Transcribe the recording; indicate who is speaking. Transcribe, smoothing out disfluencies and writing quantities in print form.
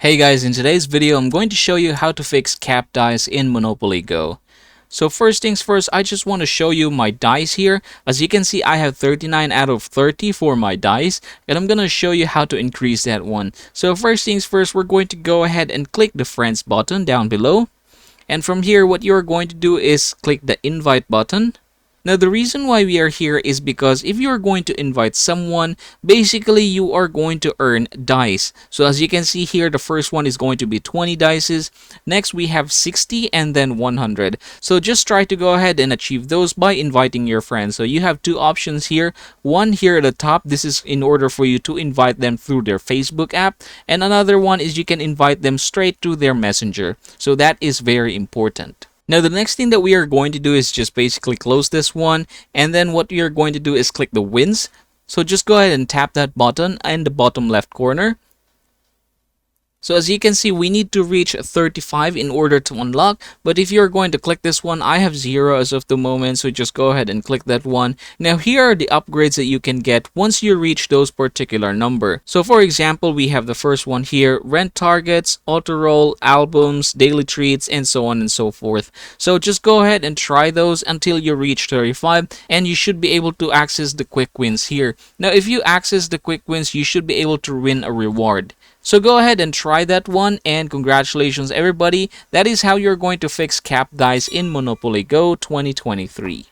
Speaker 1: Hey guys, in today's video, I'm going to show you how to fix cap dice in Monopoly Go. So first things first, I just want to show you my dice here. As you can see, I have 39 out of 30 for my dice, and I'm going to show you how to increase that one. So first things first, we're going to go ahead and click the friends button down below. And from here, what you're going to do is click the invite button. Now, the reason why we are here is because if you are going to invite someone, basically you are going to earn dice. So as you can see here, the first one is going to be 20 dices. Next, we have 60 and then 100. So just try to go ahead and achieve those by inviting your friends. So you have two options here. One here at the top, this is in order for you to invite them through their Facebook app. And another one is you can invite them straight to their messenger. So that is very important. Now, the next thing that we are going to do is just basically close this one. And then what you're going to do is click the wins. So just go ahead and tap that button in the bottom left corner. So as you can see, we need to reach 35 in order to unlock. But if you're going to click this one, I have 0 as of the moment. So just go ahead and click that one. Now here are the upgrades that you can get once you reach those particular number. So for example, we have the first one here, rent targets, auto roll, albums, daily treats, and so on and so forth. So just go ahead and try those until you reach 35 and you should be able to access the quick wins here. Now if you access the quick wins, you should be able to win a reward. So go ahead and try that one, and congratulations everybody. That is how you're going to fix cap dice in Monopoly Go 2023.